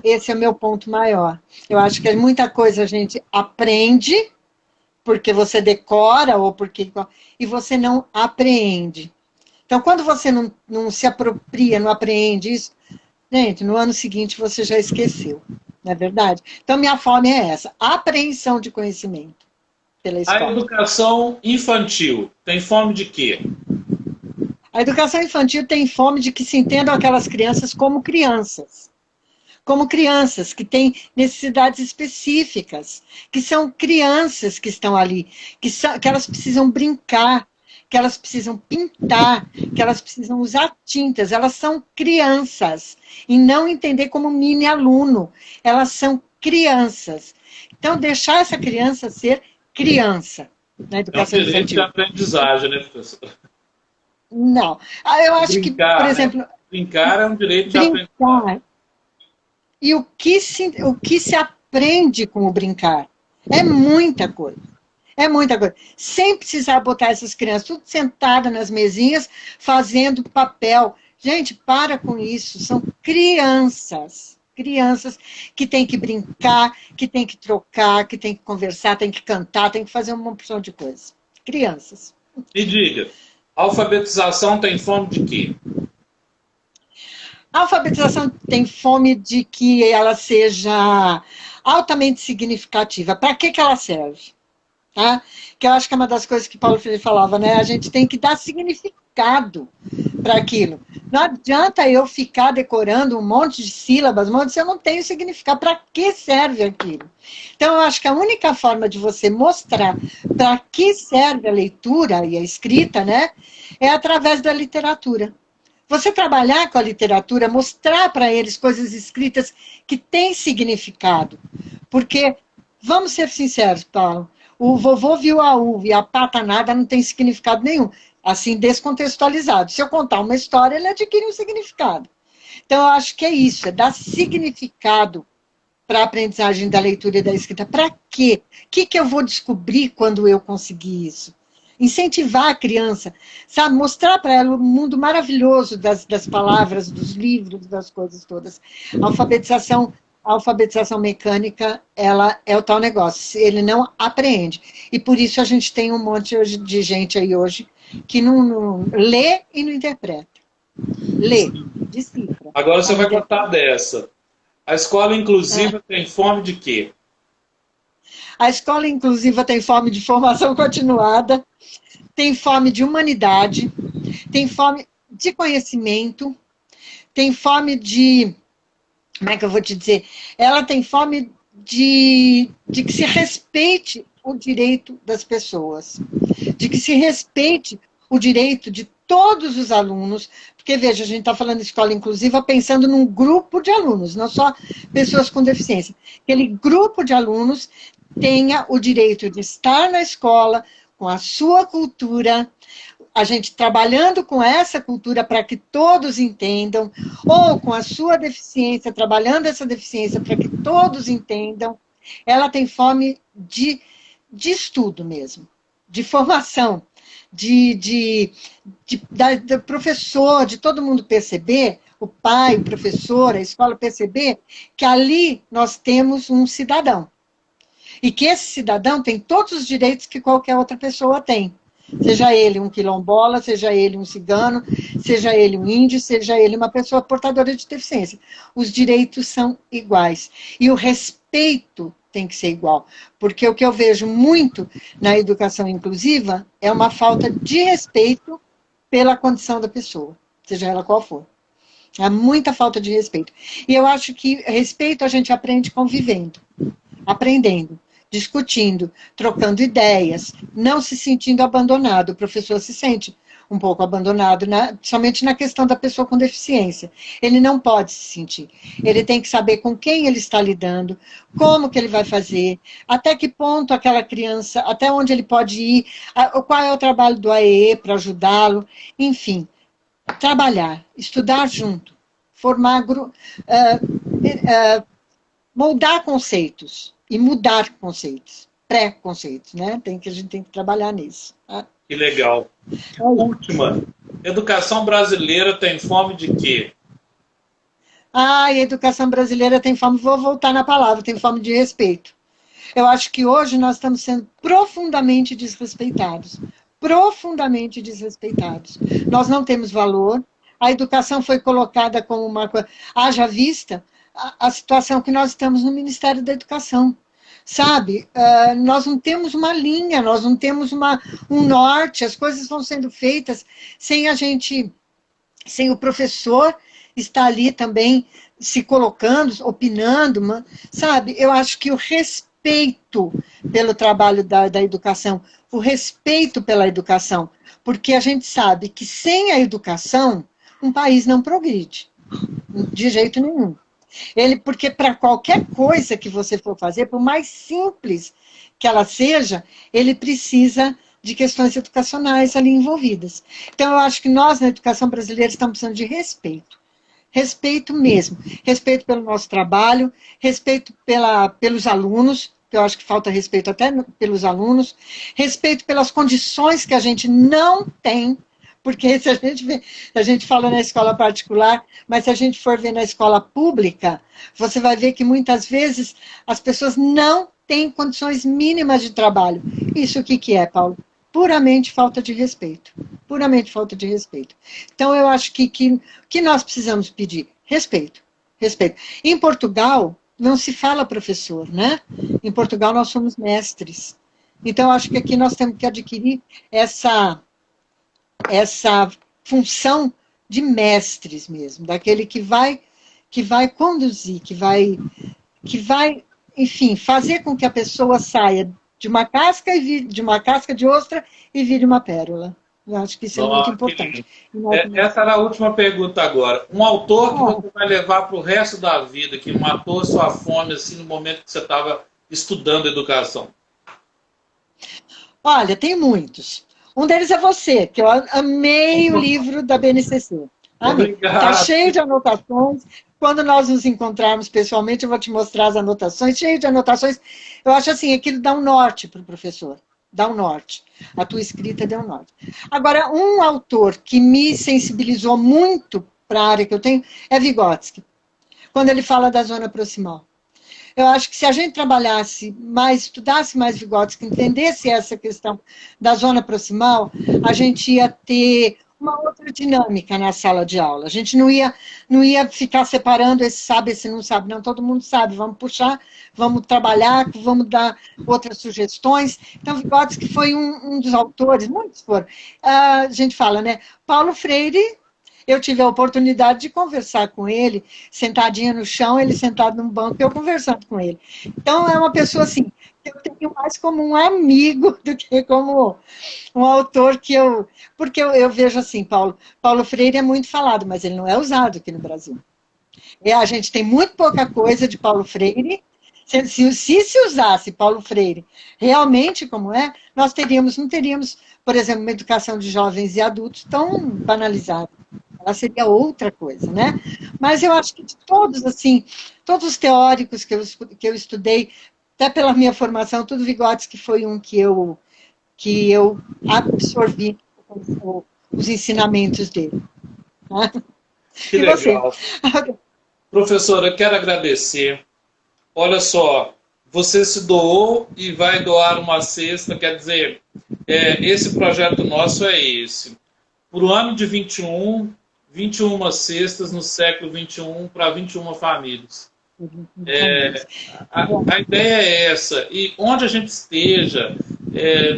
esse é o meu ponto maior. Eu acho que muita coisa a gente aprende porque você decora ou porque e você não apreende. Então, quando você não se apropria, não apreende isso, gente, no ano seguinte você já esqueceu, não é verdade? Então, minha fome é essa, a apreensão de conhecimento pela escola. A educação infantil tem fome de quê? A educação infantil tem fome de que se entendam aquelas crianças como crianças. Como crianças que têm necessidades específicas, que são crianças que estão ali, que elas precisam brincar, que elas precisam pintar, que elas precisam usar tintas, elas são crianças, e não entender como mini aluno, elas são crianças. Então, deixar essa criança ser criança na educação infantil. É um direito de aprendizagem, né, professor? Não. Eu acho brincar, que, por exemplo... Né? Brincar é um direito de aprendizagem. E o que se aprende com o brincar? É muita coisa. É muita coisa. Sem precisar botar essas crianças tudo sentadas nas mesinhas, fazendo papel. Gente, para com isso. São crianças. Crianças que têm que brincar, que têm que trocar, que têm que conversar, têm que cantar, têm que fazer uma opção de coisas. Crianças. Me diga, a alfabetização tem fome de quê? A alfabetização tem fome de que ela seja altamente significativa. Para que ela serve? Tá? Que eu acho que é uma das coisas que Paulo Freire falava, né? A gente tem que dar significado para aquilo. Não adianta eu ficar decorando um monte de sílabas, se eu não tenho significado. Para que serve aquilo? Então, eu acho que a única forma de você mostrar para que serve a leitura e a escrita, né? É através da literatura. Você trabalhar com a literatura, mostrar para eles coisas escritas que têm significado. Porque, vamos ser sinceros, Paulo, o vovô viu a uva e a pata nada não tem significado nenhum. Assim, descontextualizado. Se eu contar uma história, ele adquire um significado. Então, eu acho que é isso, é dar significado para a aprendizagem da leitura e da escrita. Para quê? O que eu vou descobrir quando eu conseguir isso? Incentivar a criança, sabe? Mostrar para ela o mundo maravilhoso das palavras, dos livros, das coisas todas. A alfabetização mecânica, ela é o tal negócio. Ele não apreende. E por isso a gente tem um monte de gente aí hoje que não lê e não interpreta. Lê, decifra. Agora você vai contar dessa. A escola inclusiva tem fome de quê? A escola inclusiva tem fome de formação continuada, tem fome de humanidade, tem fome de conhecimento, tem fome de... Como é que eu vou te dizer? Ela tem fome de que se respeite o direito das pessoas, de que se respeite o direito de todos os alunos, porque, veja, a gente está falando de escola inclusiva pensando num grupo de alunos, não só pessoas com deficiência. Aquele grupo de alunos tenha o direito de estar na escola com a sua cultura, a gente trabalhando com essa cultura para que todos entendam, ou com a sua deficiência, trabalhando essa deficiência para que todos entendam. Ela tem fome de estudo mesmo, de formação, do professor, de todo mundo perceber, o pai, o professor, a escola perceber que ali nós temos um cidadão. E que esse cidadão tem todos os direitos que qualquer outra pessoa tem. Seja ele um quilombola, seja ele um cigano, seja ele um índio, seja ele uma pessoa portadora de deficiência. Os direitos são iguais. E o respeito tem que ser igual. Porque o que eu vejo muito na educação inclusiva é uma falta de respeito pela condição da pessoa, seja ela qual for. Há muita falta de respeito. E eu acho que respeito a gente aprende convivendo, aprendendo, discutindo, trocando ideias, não se sentindo abandonado. O professor se sente um pouco abandonado, somente na questão da pessoa com deficiência. Ele não pode se sentir. Ele tem que saber com quem ele está lidando, como que ele vai fazer, até que ponto aquela criança, até onde ele pode ir, qual é o trabalho do AEE para ajudá-lo, enfim. Trabalhar, estudar junto, formar, moldar conceitos e mudar conceitos, pré-conceitos, né? A gente tem que trabalhar nisso. Tá? Que legal. Última. Educação brasileira tem fome de quê? A educação brasileira tem fome, vou voltar na palavra, tem fome de respeito. Eu acho que hoje nós estamos sendo profundamente desrespeitados. Profundamente desrespeitados. Nós não temos valor. A educação foi colocada como uma coisa... Haja vista a situação que nós estamos no Ministério da Educação. Sabe? Nós não temos uma linha, nós não temos um norte, as coisas vão sendo feitas sem a gente, sem o professor estar ali também se colocando, opinando, sabe? Eu acho que o respeito pelo trabalho da educação, o respeito pela educação, porque a gente sabe que sem a educação, um país não progride, de jeito nenhum. Porque para qualquer coisa que você for fazer, por mais simples que ela seja, ele precisa de questões educacionais ali envolvidas. Então, eu acho que nós, na educação brasileira, estamos precisando de respeito. Respeito mesmo. Respeito pelo nosso trabalho, respeito pelos alunos, que eu acho que falta respeito até pelos alunos, respeito pelas condições que a gente não tem, porque se a gente fala na escola particular, mas se a gente for ver na escola pública, você vai ver que muitas vezes as pessoas não têm condições mínimas de trabalho. Isso o que é, Paulo? Puramente falta de respeito. Puramente falta de respeito. Então, eu acho que nós precisamos pedir? Respeito. Respeito. Em Portugal, não se fala professor, né? Em Portugal, nós somos mestres. Então, eu acho que aqui nós temos que adquirir essa função de mestres mesmo, daquele que vai conduzir, que vai, enfim, fazer com que a pessoa saia de uma casca de ostra e vire uma pérola. Eu acho que isso é muito importante. Essa era a última pergunta agora. Um autor que você vai levar para o resto da vida, que matou a sua fome assim, no momento que você estava estudando educação. Olha, tem muitos. Um deles é você, que eu amei o livro da BNCC. Está cheio de anotações. Quando nós nos encontrarmos pessoalmente, eu vou te mostrar as anotações, cheio de anotações. Eu acho assim, aquilo dá um norte para o professor. Dá um norte. A tua escrita deu um norte. Agora, um autor que me sensibilizou muito para a área que eu tenho é Vygotsky, quando ele fala da zona proximal. Eu acho que se a gente trabalhasse mais, estudasse mais Vygotsky, entendesse essa questão da zona proximal, a gente ia ter uma outra dinâmica na sala de aula. A gente não ia ficar separando esse sabe, esse não sabe. Não, todo mundo sabe. Vamos puxar, vamos trabalhar, vamos dar outras sugestões. Então, Vygotsky foi um dos autores, muitos foram. A gente fala, né? Paulo Freire eu tive a oportunidade de conversar com ele, sentadinha no chão, ele sentado num banco, eu conversando com ele. Então, é uma pessoa assim, que eu tenho mais como um amigo do que como um autor que eu... Porque eu vejo assim, Paulo Freire é muito falado, mas ele não é usado aqui no Brasil. A gente tem muito pouca coisa de Paulo Freire. Se usasse Paulo Freire realmente como é, nós não teríamos, por exemplo, uma educação de jovens e adultos tão banalizada. Ela seria outra coisa, né? Mas eu acho que de todos, assim, todos os teóricos que eu estudei, até pela minha formação, tudo Vygotsky foi um que eu absorvi os ensinamentos dele. Né? Que legal. Professora, eu quero agradecer. Olha só, você se doou e vai doar uma cesta, quer dizer, esse projeto nosso é esse. Para o ano de 21 cestas no século 21 para 21 famílias. A ideia é essa. E onde a gente esteja,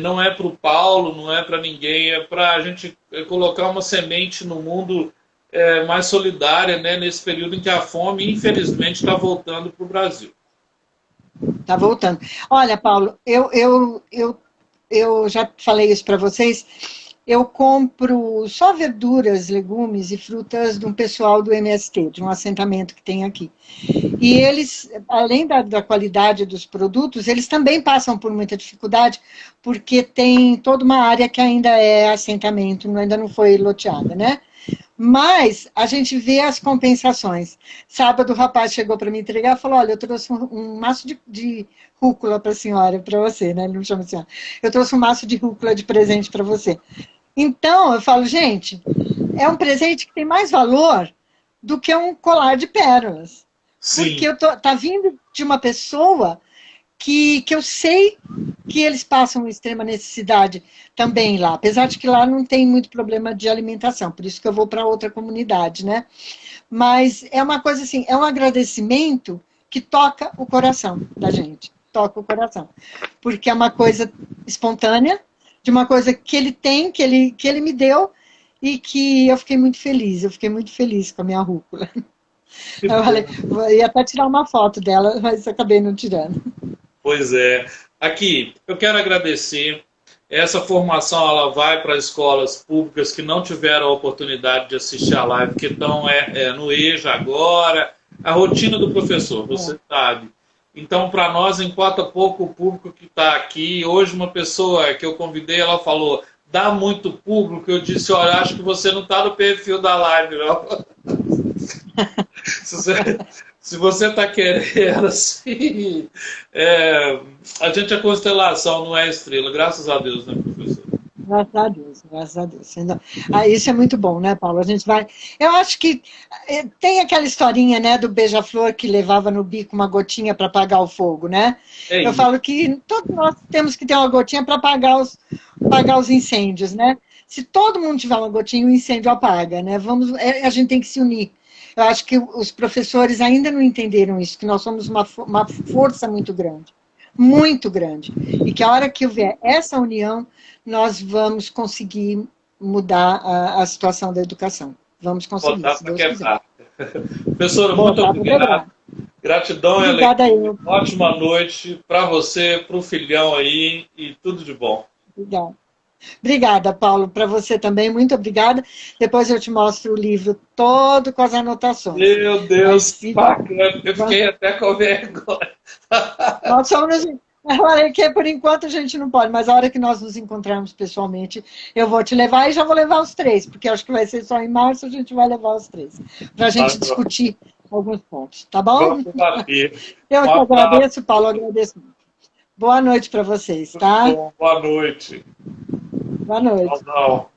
não é para o Paulo, não é para ninguém, é para a gente colocar uma semente no mundo mais solidária, né, nesse período em que a fome, infelizmente, está voltando para o Brasil. Está voltando. Olha, Paulo, eu já falei isso para vocês, eu compro só verduras, legumes e frutas de um pessoal do MST, de um assentamento que tem aqui. E eles, além da qualidade dos produtos, eles também passam por muita dificuldade, porque tem toda uma área que ainda é assentamento, ainda não foi loteada, né? Mas a gente vê as compensações. Sábado o rapaz chegou para me entregar e falou, olha, eu trouxe um maço de rúcula para a senhora, para você, né? Ele não chama senhora. Eu trouxe um maço de rúcula de presente para você. Então, eu falo, gente, é um presente que tem mais valor do que um colar de pérolas. Sim. Porque tá vindo de uma pessoa que eu sei que eles passam extrema necessidade também lá, apesar de que lá não tem muito problema de alimentação, por isso que eu vou para outra comunidade, né? Mas é uma coisa assim, é um agradecimento que toca o coração da gente, toca o coração, porque é uma coisa espontânea, de uma coisa que ele tem, que ele me deu, e que eu fiquei muito feliz com a minha rúcula. Eu falei, ia até tirar uma foto dela, mas acabei não tirando. Pois é. Aqui, eu quero agradecer. Essa formação ela vai para escolas públicas que não tiveram a oportunidade de assistir a live, que estão no EJA agora. A rotina do professor, você sabe. Então, para nós, importa pouco o público que está aqui. Hoje, uma pessoa que eu convidei, ela falou, dá muito público. Eu disse, olha, acho que você não está no perfil da live, não. Se você está querendo, assim, a gente é constelação, não é estrela, graças a Deus, né, professor? Graças a Deus, graças a Deus. Isso é muito bom, né, Paulo? A gente vai... Eu acho que tem aquela historinha, né, do beija-flor que levava no bico uma gotinha para apagar o fogo, né? Eu falo que todos nós temos que ter uma gotinha para apagar os incêndios, né? Se todo mundo tiver uma gotinha, o incêndio apaga, né? A gente tem que se unir. Eu acho que os professores ainda não entenderam isso, que nós somos uma força muito grande, e que a hora que houver essa união, nós vamos conseguir mudar a situação da educação. Vamos conseguir, se Deus quiser. Professora, muito obrigado. Gratidão, obrigada eu. Ótima noite para você, para o filhão aí, e tudo de bom. Obrigada. Obrigada, Paulo, para você também, muito obrigada. Depois eu te mostro o livro todo com as anotações. Meu Deus, bacana, eu fiquei até com vergonha. Nós somos, eu falei que por enquanto a gente não pode, mas a hora que nós nos encontrarmos pessoalmente, eu vou te levar e já vou levar os 3, porque acho que vai ser só em março, a gente vai levar os 3, para a gente discutir alguns pontos, tá bom? Eu que agradeço, Paulo, agradeço muito. Boa noite para vocês, tá? Boa noite. Boa noite. Tchau.